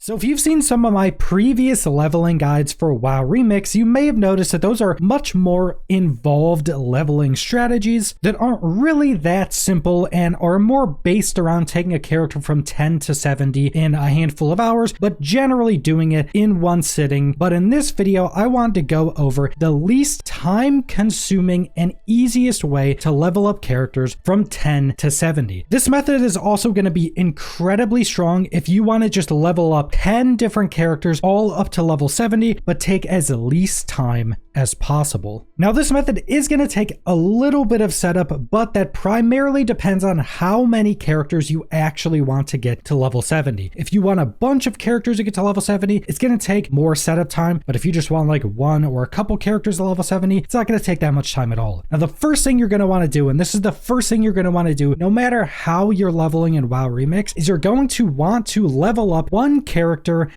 So if you've seen some of my previous leveling guides for WoW Remix, you may have noticed that those are much more involved leveling strategies that aren't really that simple and are more based around taking a character from 10 to 70 in a handful of hours, but generally doing it in one sitting. But in this video, I wanted to go over the least time consuming and easiest way to level up characters from 10 to 70. This method is also going to be incredibly strong if you want to just level up 10 different characters all up to level 70, but take as least time as possible. Now this method is going to take a little bit of setup, but that primarily depends on how many characters you actually want to get to level 70. If you want a bunch of characters to get to level 70, it's going to take more setup time, but if you just want like one or a couple characters to level 70, it's not going to take that much time at all. Now the first thing you're going to want to do, and this is the first thing you're going to want to do no matter how you're leveling in WoW Remix, is you're going to want to level up one character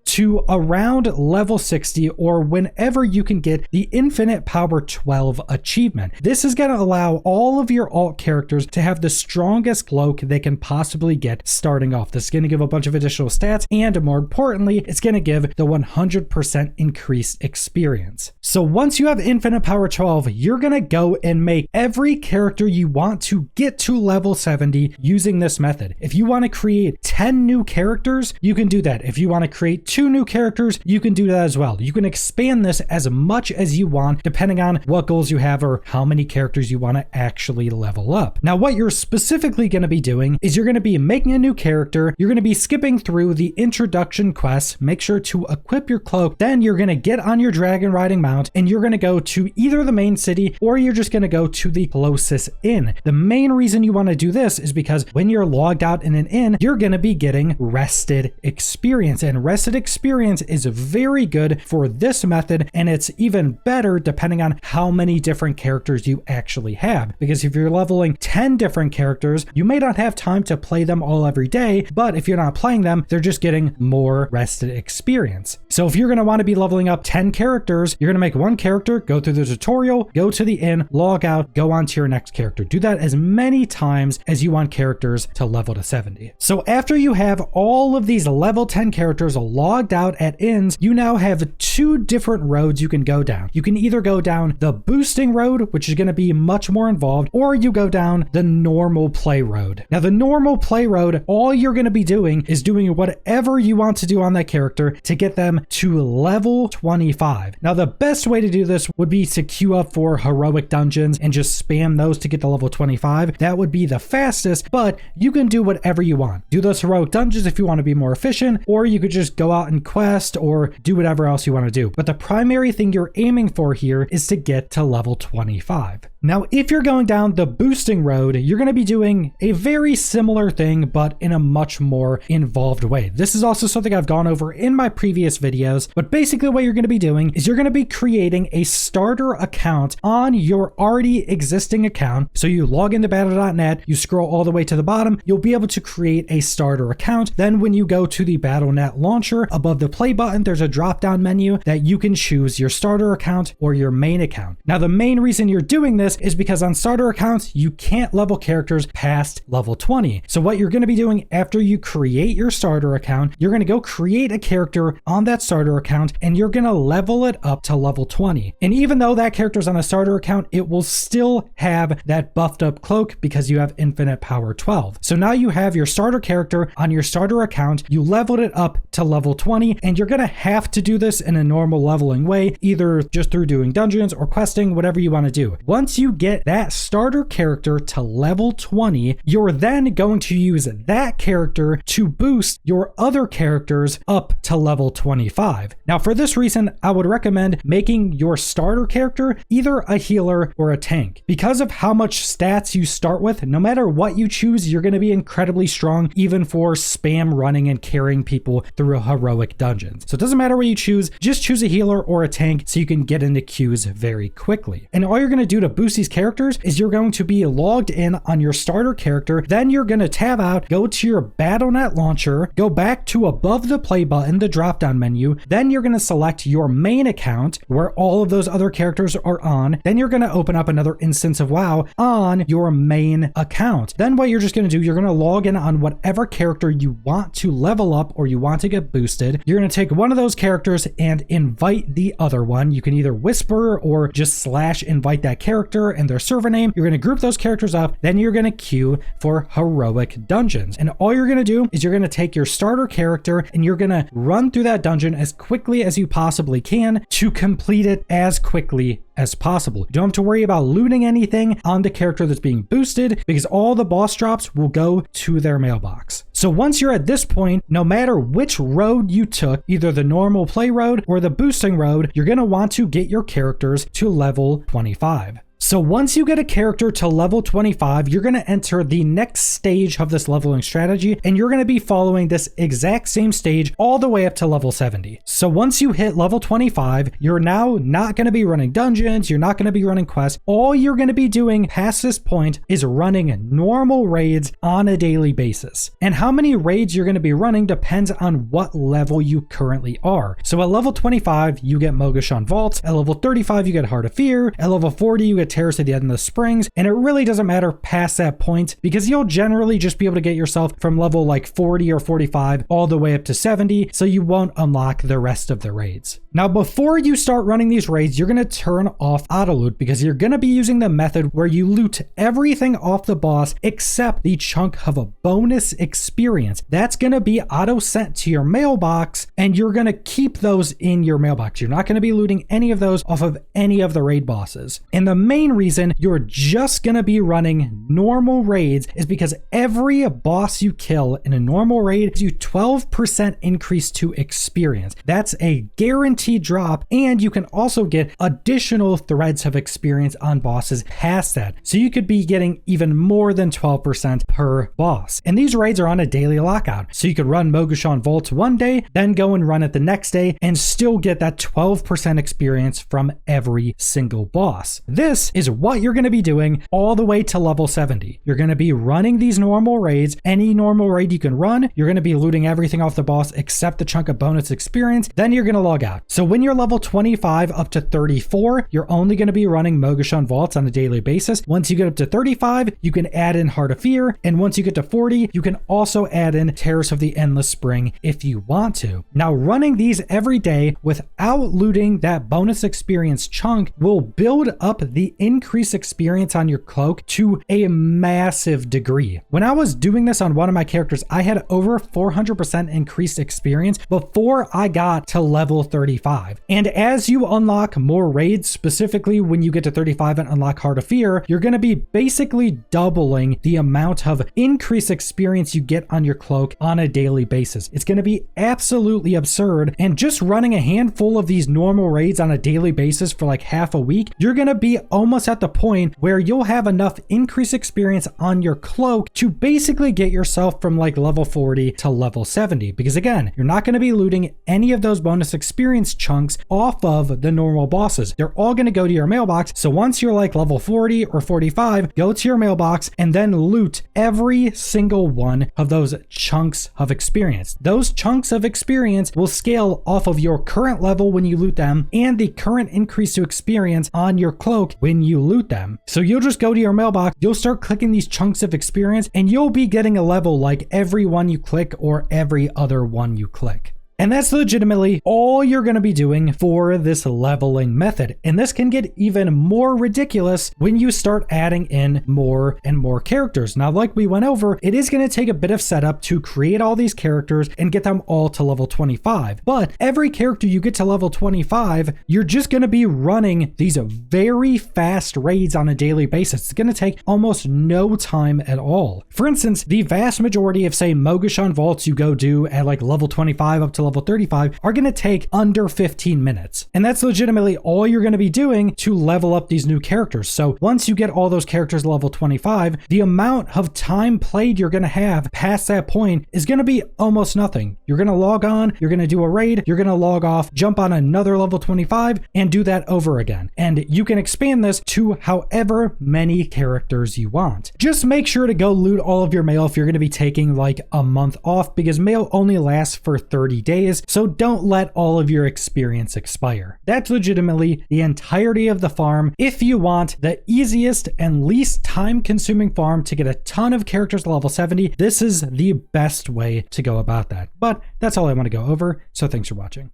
to around level 60 or whenever you can get the Infinite Power 12 achievement. This is going to allow all of your alt characters to have the strongest cloak they can possibly get starting off. This is going to give a bunch of additional stats, and more importantly, it's going to give the 100% increased experience. So once you have Infinite Power 12, you're going to go and make every character you want to get to level 70 using this method. If you want to create 10 new characters, you can do that. If you want to create 2 new characters, you can do that as well. You can expand this as much as you want, depending on what goals you have or how many characters you want to actually level up. Now, what you're specifically going to be doing is you're going to be making a new character. You're going to be skipping through the introduction quests. Make sure to equip your cloak. Then you're going to get on your dragon riding mount and you're going to go to either the main city or you're just going to go to the closest inn. The main reason you want to do this is because when you're logged out in an inn, you're going to be getting rested experience, and rested experience is very good for this method, and it's even better depending on how many different characters you actually have, because if you're leveling 10 different characters, you may not have time to play them all every day, but if you're not playing them, they're just getting more rested experience. So if you're going to want to be leveling up 10 characters, you're going to make one character, go through the tutorial, go to the inn, log out, go on to your next character. Do that as many times as you want characters to level to 70. So after you have all of these level 10 characters logged out at inns, you now have 2 different roads you can go down. You can either go down the boosting road, which is going to be much more involved, or you go down the normal play road. Now the normal play road, all you're going to be doing is doing whatever you want to do on that character to get them to level 25. Now the best way to do this would be to queue up for heroic dungeons and just spam those to get to level 25. That would be the fastest, but you can do whatever you want. Do those heroic dungeons if you want to be more efficient, or you could just go out and quest or do whatever else you want to do. But the primary thing you're aiming for here is to get to level 25. Now, if you're going down the boosting road, you're going to be doing a very similar thing, but in a much more involved way. This is also something I've gone over in my previous videos, but basically what you're going to be doing is you're going to be creating a starter account on your already existing account. So you log into battle.net, you scroll all the way to the bottom, you'll be able to create a starter account. Then when you go to the battle.net launcher, above the play button, there's a drop-down menu that you can choose your starter account or your main account. Now, the main reason you're doing this is because on starter accounts, you can't level characters past level 20. So what you're going to be doing after you create your starter account, you're going to go create a character on that starter account and you're going to level it up to level 20. And even though that character's on a starter account, it will still have that buffed up cloak because you have Infinite Power 12. So now you have your starter character on your starter account, you leveled it up to level 20, and you're going to have to do this in a normal leveling way, either just through doing dungeons or questing, whatever you want to do. Once you get that starter character to level 20, you're then going to use that character to boost your other characters up to level 25. Now, for this reason, I would recommend making your starter character either a healer or a tank. Because of how much stats you start with, no matter what you choose, you're going to be incredibly strong, even for spam running and carrying people through heroic dungeons. So it doesn't matter what you choose, just choose a healer or a tank so you can get into queues very quickly. And all you're going to do to boost these characters is you're going to be logged in on your starter character, then you're going to tab out, go to your battle.net launcher, go back to above the play button, the drop down menu, then you're going to select your main account where all of those other characters are on, then you're going to open up another instance of WoW on your main account. Then what you're just going to do, you're going to log in on whatever character you want to level up or you want want to get boosted, you're going to take one of those characters and invite the other one. You can either whisper or just / invite that character and their server name. You're going to group those characters up, then you're going to queue for heroic dungeons. And all you're going to do is you're going to take your starter character and you're going to run through that dungeon as quickly as you possibly can to complete it as quickly as possible. You don't have to worry about looting anything on the character that's being boosted because all the boss drops will go to their mailbox. So once you're at this point, no matter which road you took, either the normal play road or the boosting road, you're going to want to get your characters to level 25. So once you get a character to level 25, you're going to enter the next stage of this leveling strategy, and you're going to be following this exact same stage all the way up to level 70. So once you hit level 25, you're now not going to be running dungeons, you're not going to be running quests. All you're going to be doing past this point is running normal raids on a daily basis. And how many raids you're going to be running depends on what level you currently are. So at level 25, you get Mogashan Vaults. At level 35, you get Heart of Fear. At level 40, you get Terrace at the End of the Springs, and it really doesn't matter past that point because you'll generally just be able to get yourself from level like 40 or 45 all the way up to 70, so you won't unlock the rest of the raids. Now, before you start running these raids, you're going to turn off auto loot because you're going to be using the method where you loot everything off the boss except the chunk of a bonus experience. That's going to be auto sent to your mailbox, and you're going to keep those in your mailbox. You're not going to be looting any of those off of any of the raid bosses. And the main reason you're just going to be running normal raids is because every boss you kill in a normal raid gives you 12% increase to experience. That's a guaranteed drop, and you can also get additional threads of experience on bosses past that. So you could be getting even more than 12% per boss. And these raids are on a daily lockout. So you could run Mogashan Vaults one day, then go and run it the next day and still get that 12% experience from every single boss. This is what you're going to be doing all the way to level 70. You're going to be running these normal raids. Any normal raid you can run, you're going to be looting everything off the boss except the chunk of bonus experience. Then you're going to log out. So when you're level 25 up to 34, you're only going to be running Mogashan Vaults on a daily basis. Once you get up to 35, you can add in Heart of Fear. And once you get to 40, you can also add in Terrace of the Endless Spring if you want to. Now, running these every day without looting that bonus experience chunk will build up the increase experience on your cloak to a massive degree. When I was doing this on one of my characters, I had over 400% increased experience before I got to level 35. And as you unlock more raids, specifically when you get to 35 and unlock Heart of Fear, you're going to be basically doubling the amount of increased experience you get on your cloak on a daily basis. It's going to be absolutely absurd. And just running a handful of these normal raids on a daily basis for like half a week, you're going to be almost at the point where you'll have enough increased experience on your cloak to basically get yourself from like level 40 to level 70. Because again, you're not going to be looting any of those bonus experience chunks off of the normal bosses. They're all going to go to your mailbox. So once you're like level 40 or 45, go to your mailbox and then loot every single one of those chunks of experience. Those chunks of experience will scale off of your current level when you loot them and the current increase to experience on your cloak when you loot them. So you'll just go to your mailbox, you'll start clicking these chunks of experience, and you'll be getting a level like every one you click or every other one you click. And that's legitimately all you're going to be doing for this leveling method. And this can get even more ridiculous when you start adding in more and more characters. Now, like we went over, it is going to take a bit of setup to create all these characters and get them all to level 25. But every character you get to level 25, you're just going to be running these very fast raids on a daily basis. It's going to take almost no time at all. For instance, the vast majority of, say, Mogashan Vaults you go do at like level 25 up to level 35 are going to take under 15 minutes. And that's legitimately all you're going to be doing to level up these new characters. So once you get all those characters level 25, the amount of time played you're going to have past that point is going to be almost nothing. You're going to log on, you're going to do a raid, you're going to log off, jump on another level 25 and do that over again. And you can expand this to however many characters you want. Just make sure to go loot all of your mail if you're going to be taking like a month off, because mail only lasts for 30 days. days, so don't let all of your experience expire. That's legitimately the entirety of the farm. If you want the easiest and least time-consuming farm to get a ton of characters level 70, this is the best way to go about that. But that's all I want to go over, so thanks for watching.